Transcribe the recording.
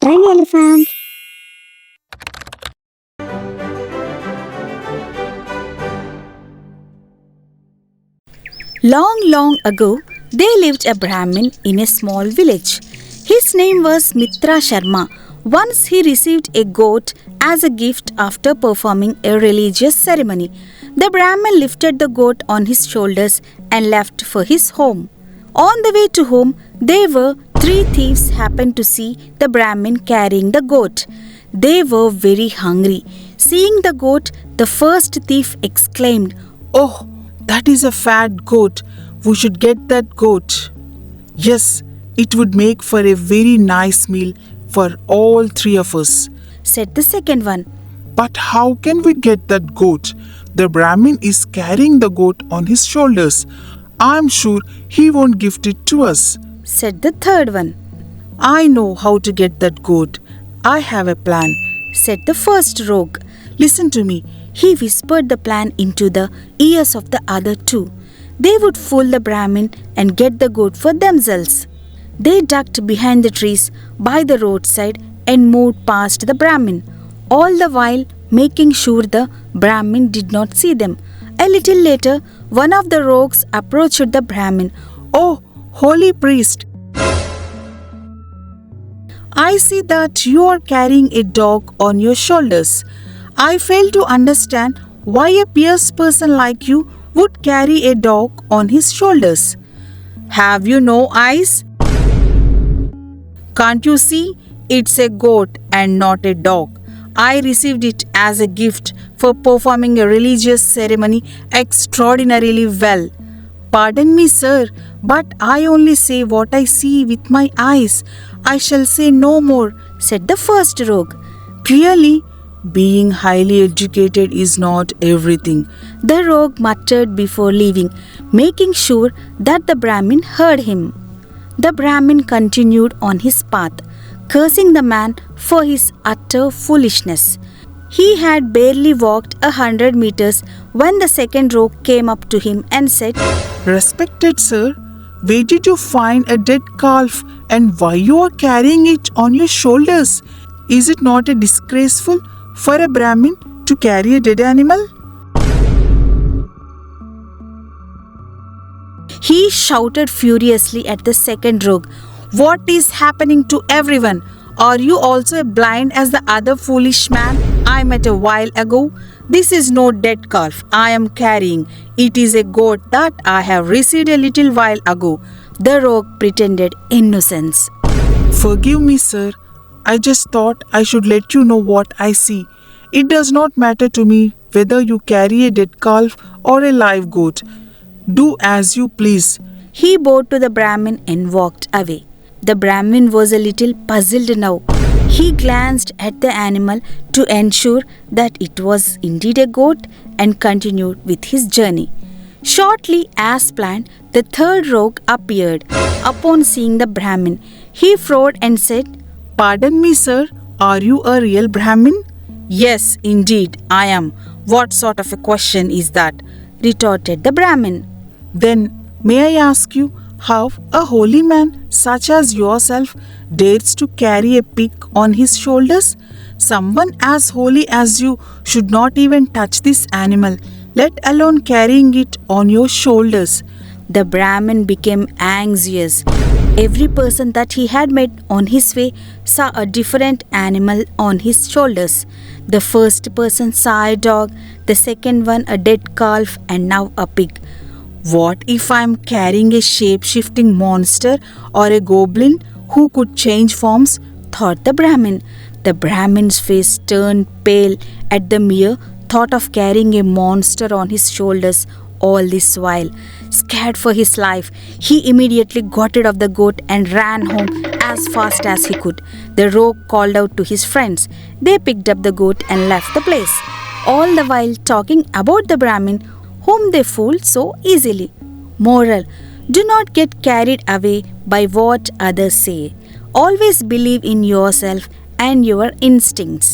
tiny elephant. Long, long ago, there lived a Brahmin in a small village. His name was Mitra Sharma. Once he received a goat as a gift after performing a religious ceremony. The Brahmin lifted the goat on his shoulders and left for his home. On the way to home, there were three thieves happened to see the Brahmin carrying the goat. They were very hungry. Seeing the goat, the first thief exclaimed, "Oh, that is a fat goat. We should get that goat." "Yes, it would make for a very nice meal for all three of us," said the second one. "But how can we get that goat? The Brahmin is carrying the goat on his shoulders. I'm sure he won't gift it to us," said the third one. "I know how to get that goat. I have a plan," said the first rogue. "Listen to me." He whispered the plan into the ears of the other two. They would fool the Brahmin and get the goat for themselves. They ducked behind the trees by the roadside and moved past the Brahmin, all the while making sure the Brahmin did not see them. A little later, one of the rogues approached the Brahmin. "Oh, holy priest, I see that you are carrying a dog on your shoulders. I fail to understand why a pious person like you would carry a dog on his shoulders. Have you no eyes? Can't you see? It's a goat and not a dog. I received it as a gift for performing a religious ceremony extraordinarily well. Pardon me, sir, but I only say what I see with my eyes. I shall say no more," said the first rogue. "Clearly, being highly educated is not everything," the rogue muttered before leaving, making sure that the Brahmin heard him. The Brahmin continued on his path, cursing the man for his utter foolishness. He had barely walked 100 meters when the second rogue came up to him and said, "Respected sir, where did you find a dead calf and why you are carrying it on your shoulders? Is it not a disgraceful for a Brahmin to carry a dead animal?" He shouted furiously at the second rogue. "What is happening to everyone? Are you also blind as the other foolish man I met a while ago? This is no dead calf I am carrying. It is a goat that I have received a little while ago." The rogue pretended innocence. "Forgive me, sir. I just thought I should let you know what I see. It does not matter to me whether you carry a dead calf or a live goat. Do as you please." He bowed to the Brahmin and walked away. The Brahmin was a little puzzled now. He glanced at the animal to ensure that it was indeed a goat and continued with his journey. Shortly, as planned, the third rogue appeared. Upon seeing the Brahmin, he frowned and said, "Pardon me, sir. Are you a real Brahmin?" "Yes, indeed, I am. What sort of a question is that?" retorted the Brahmin. "Then, may I ask you how a holy man such as yourself dares to carry a pig on his shoulders? Someone as holy as you should not even touch this animal, let alone carrying it on your shoulders." The Brahmin became anxious. Every person that he had met on his way saw a different animal on his shoulders. The first person saw a dog, the second one a dead calf, and now a pig. "What if I'm carrying a shape-shifting monster or a goblin who could change forms?" thought the Brahmin. The Brahmin's face turned pale at the mere thought of carrying a monster on his shoulders all this while. Scared for his life, he immediately got rid of the goat and ran home as fast as he could. The rogue called out to his friends. They picked up the goat and left the place, all the while talking about the Brahmin whom they fooled so easily. Moral: do not get carried away by what others say. Always believe in yourself and your instincts.